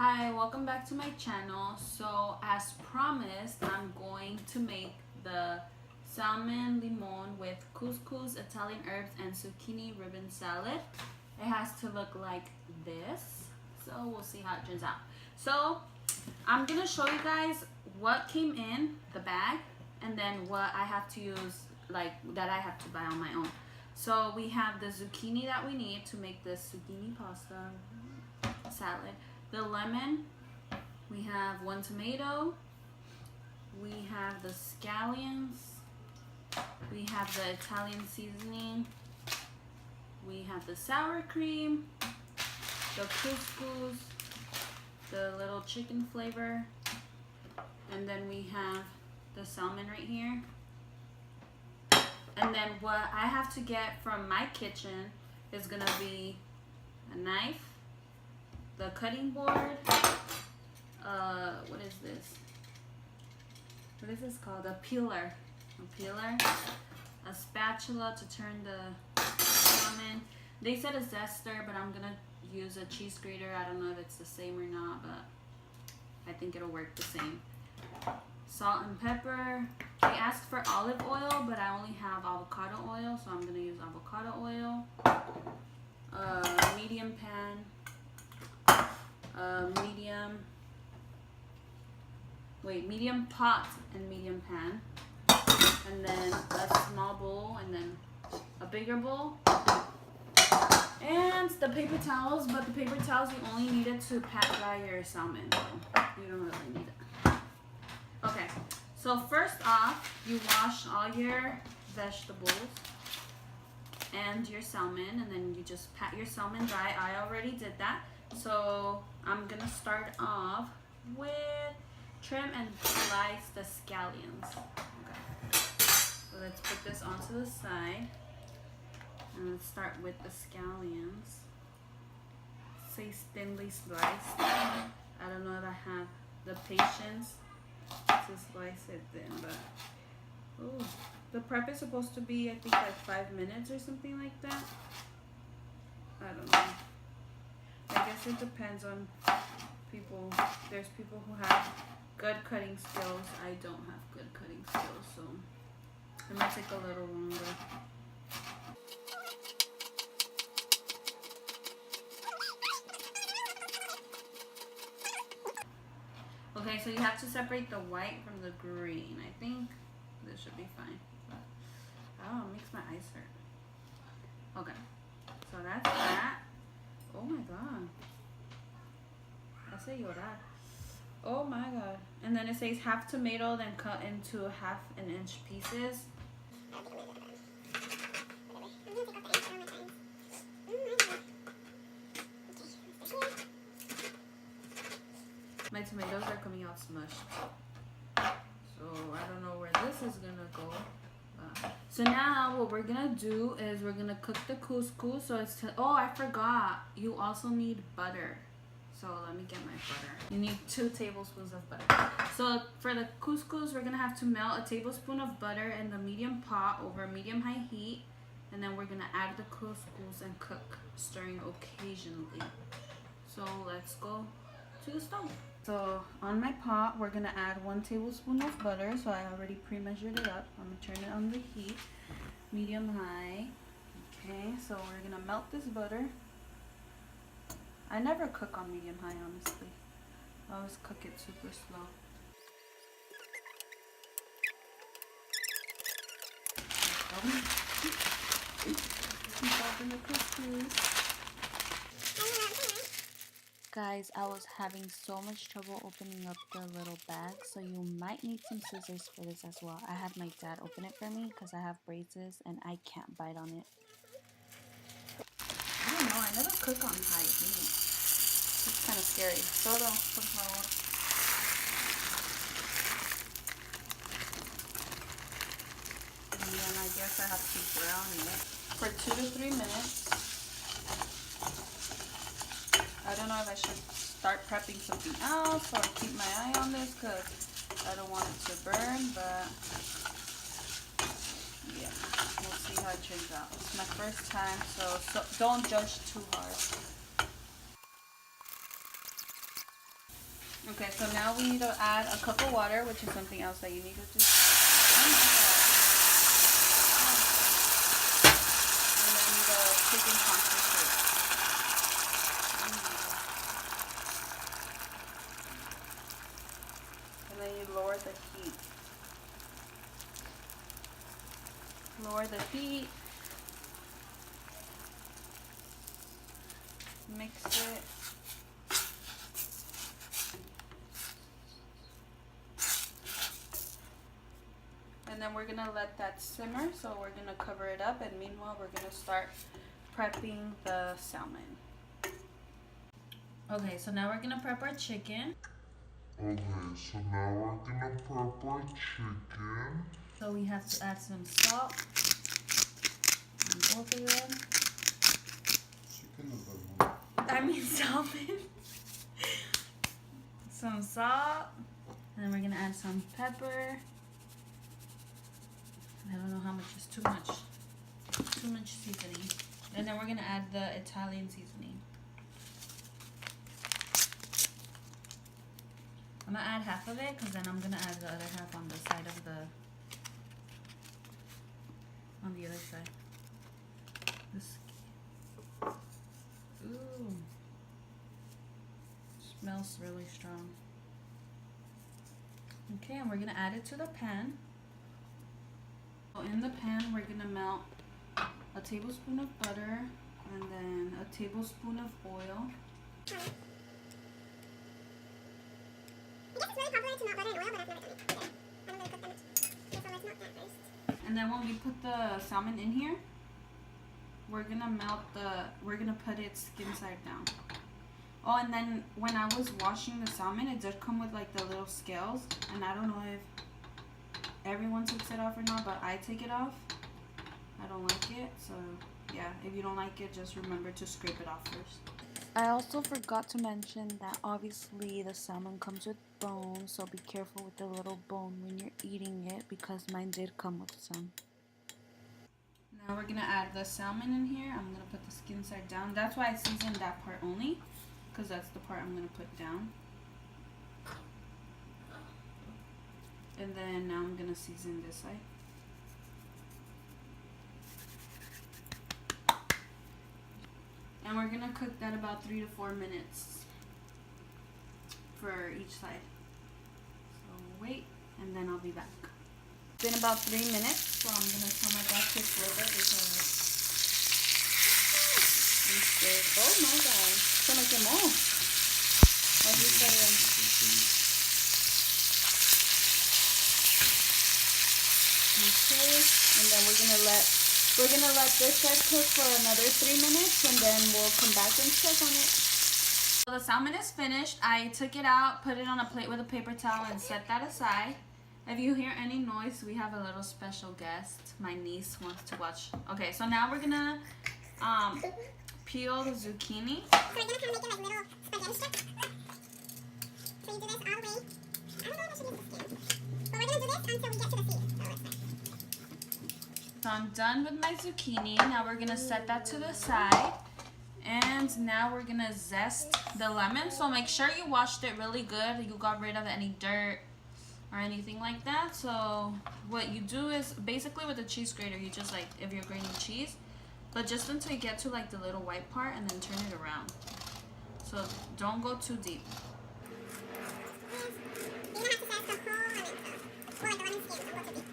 Hi, welcome back to my channel. So as promised, I'm going to make the salmon limon with couscous, Italian herbs, and zucchini ribbon salad. It has to look like this. So we'll see how it turns out. So I'm gonna show you guys what came in the bag and then what I have to use, like that I have to buy on my own. So we have the zucchini that we need to make this zucchini pasta salad. The lemon, we have 1 tomato, we have the scallions, we have the Italian seasoning, we have the sour cream, the couscous, the little chicken flavor, and then we have the salmon right here. And then what I have to get from my kitchen is gonna be a knife, the cutting board, what is this? What is this called? A peeler. A spatula to turn the salmon. They said a zester, but I'm gonna use a cheese grater. I don't know if it's the same or not, but I think it'll work the same. Salt and pepper. They asked for olive oil, but I only have avocado oil, so I'm gonna use avocado oil. Medium pan. Medium pot and medium pan, and then a small bowl, and then a bigger bowl, and the paper towels. But the paper towels you only need it to pat dry your salmon, so you don't really need it. Okay, so first off, you wash all your vegetables and your salmon, and then you just pat your salmon dry. I already did that. So I'm gonna start off with trim and slice the scallions. Okay. So let's put this onto the side. And let's start with the scallions. Say thinly sliced. I don't know if I have the patience to slice it thin, but ooh, the prep is supposed to be, I think, like 5 minutes or something like that. I don't know. I guess it depends on people. There's people who have good cutting skills. I don't have good cutting skills, so it might take a little longer. Okay, so you have to separate the white from the green. I think this should be fine. Oh, it makes my eyes hurt. Okay, so that's that. Oh my god. I say llorar. Oh my god. And then it says half tomato, then cut into 1/2 inch pieces. My tomatoes are coming out smushed. So I don't know where this is gonna go. So now what we're gonna do is we're gonna cook the couscous. So it's oh, I forgot. You also need butter. So let me get my butter. You need 2 tablespoons of butter. So for the couscous, we're gonna have to melt a tablespoon of butter in the medium pot over medium-high heat, and then we're gonna add the couscous and cook, stirring occasionally. So let's go to the stove. So on my pot, we're gonna add 1 tablespoon of butter. So I already pre-measured it up. I'm gonna turn it on the heat, medium-high. Okay, so we're gonna melt this butter. I never cook on medium-high, honestly. I always cook it super slow. Open the couscous. Guys, I was having so much trouble opening up the little bag, so you might need some scissors for this as well. I had my dad open it for me because I have braces and I can't bite on it. I don't know, I never cook on high heat. It's kind of scary. Todo, por favor. And then I guess I have to brown it for 2 to 3 minutes. I don't know if I should start prepping something else or keep my eye on this because I don't want it to burn, but yeah, we'll see how it turns out. It's my first time, so don't judge too hard. Okay, so now we need to add a cup of water, which is something else that you need to do. Oh my God. And then the chicken concentrate. And then you lower the heat. Lower the heat. Mix it. And then we're gonna let that simmer, so we're gonna cover it up, and meanwhile we're gonna start prepping the salmon. Okay, so now we're gonna prep our chicken. So we have to add some salt on both of them. Salmon. Some salt. And then we're gonna add some pepper. I don't know how much is too much. Too much seasoning. And then we're gonna add the Italian seasoning. I'm gonna add half of it because then I'm gonna add the other half on the side of the other side. This. Ooh. Smells really strong. Okay, and we're gonna add it to the pan. So in the pan, we're gonna melt a tablespoon of butter and then a tablespoon of oil. And then when we put the salmon in here, we're gonna put it skin side down. Oh, and then when I was washing the salmon, it did come with like the little scales, and I don't know if everyone takes it off or not, but I take it off. I don't like it, so yeah, if you don't like it, just remember to scrape it off first. I also forgot to mention that obviously the salmon comes with bones, so be careful with the little bone when you're eating it, because mine did come with some. Now we're gonna add the salmon in here. I'm gonna put the skin side down. That's why I seasoned that part only, because that's the part I'm gonna put down. And then now I'm gonna season this side. And we're gonna cook that about 3 to 4 minutes for each side. So wait, and then I'll be back. It's been about 3 minutes, so I'm gonna turn my back just a little bit because oh my God, se me quemó. Así está bien. Okay, and then we're gonna let this side cook for another 3 minutes, and then we'll come back and check on it. So the salmon is finished. I took it out, put it on a plate with a paper towel, and set that aside. If you hear any noise, we have a little special guest. My niece wants to watch. Okay, so now we're gonna peel the zucchini. So we're gonna kind of make it like little spaghetti strips. So you do this all the way. I don't know if I should use the skin, but we're gonna do this until we get to the seed. So let's try. So I'm done with my zucchini. Now we're gonna set that to the side. And now we're gonna zest the lemon. So make sure you washed it really good. You got rid of any dirt or anything like that. So what you do is basically with the cheese grater, you just like, if you're grating cheese, but just until you get to like the little white part, and then turn it around. So don't go too deep. You don't have to zest the whole lemon though. Or the lemon skin, don't go too deep.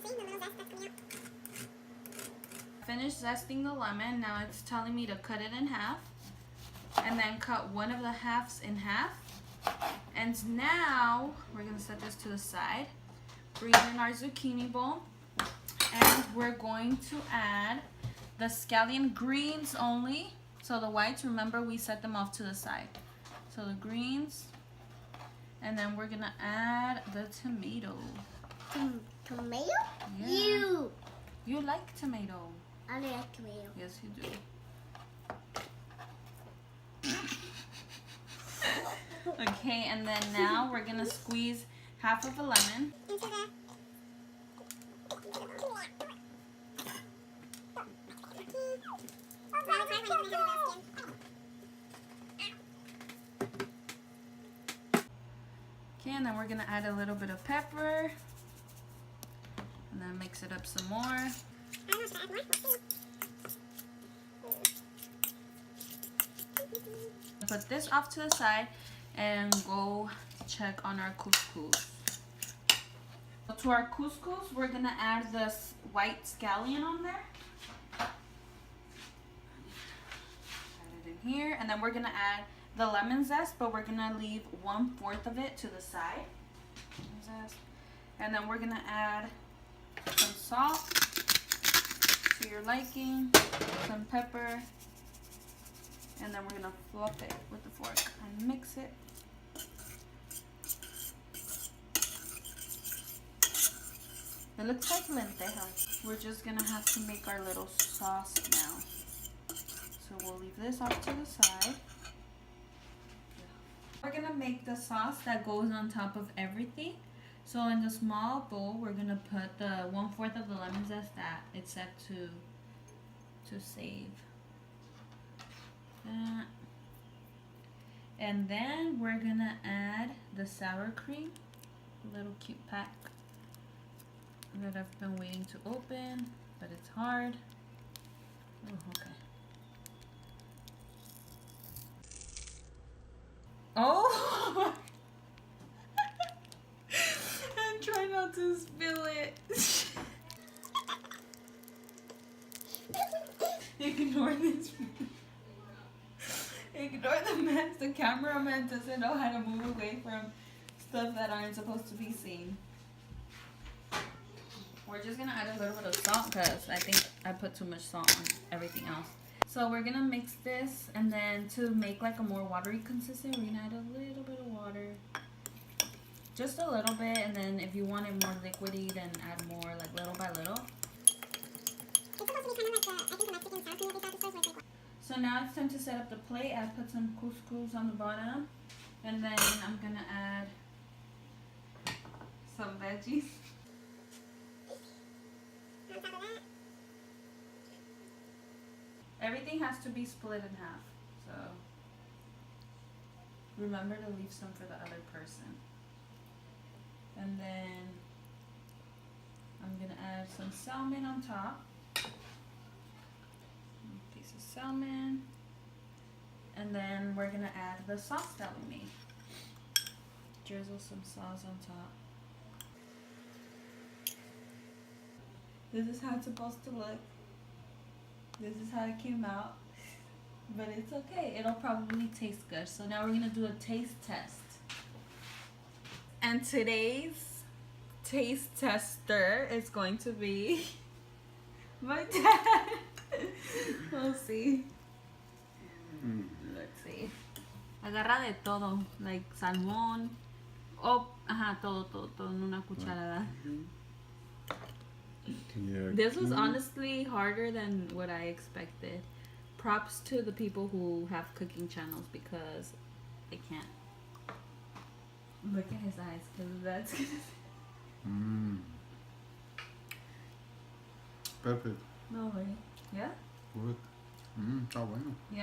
See the little zest that's coming out? Finished zesting the lemon. Now it's telling me to cut it in half, and then cut one of the halves in half. And now we're gonna set this to the side. Bring in our zucchini bowl, and we're going to add the scallion greens only. So the whites, remember, we set them off to the side. So the greens, and then we're gonna add the tomato. Tomato? Yeah. You like tomato? I like tomato. Yes, you do. Okay, and then now we're gonna squeeze half of a lemon. Into the... Okay, and then we're gonna add a little bit of pepper. And then mix it up some more. I don't know, should I add more? We'll see. Put this off to the side and go check on our couscous. So to our couscous, we're gonna add this white scallion on there. Add it in here, and then we're gonna add the lemon zest, but we're gonna leave 1/4 of it to the side. And then we're gonna add some salt to your liking, some pepper, and then we're gonna flop it with the fork and mix it. It looks like lentejas. We're just gonna have to make our little sauce now. So we'll leave this off to the side. We're gonna make the sauce that goes on top of everything. So in the small bowl, we're gonna put the 1/4 of the lemon zest that it's set to save. And then we're gonna add the sour cream, a little cute pack that I've been waiting to open, but it's hard. Oh, okay. Oh! And try not to spill it. Ignore this. Ignore the mess. The cameraman doesn't know how to move away from stuff that aren't supposed to be seen. We're just gonna add a little bit of salt because I think I put too much salt on everything else. So we're gonna mix this, and then to make like a more watery consistency, we're gonna add a little bit of water. Just a little bit, and then if you want it more liquidy, then add more, like little by little. It's supposed to be kind of like I think the Mexican sour cream that they sell at the stores. So now it's time to set up the plate. I put some couscous on the bottom, and then I'm gonna add some veggies. On top of that, Everything has to be split in half, so remember to leave some for the other person. And then I'm gonna add some salmon on top. A piece of salmon. And then we're gonna add the sauce that we made. Drizzle some sauce on top. This is how it's supposed to look. This is how it came out. But it's okay. It'll probably taste good. So now we're gonna do a taste test. And today's taste tester is going to be my dad. We'll see. Let's see. Agarra de todo, like salmon. Oh, ajá, todo en una cucharada. Yeah. This was honestly harder than what I expected. Props to the people who have cooking channels because they can't. Look at his eyes, because that's Perfect. no way. Yeah? Good. Está bueno. Yeah.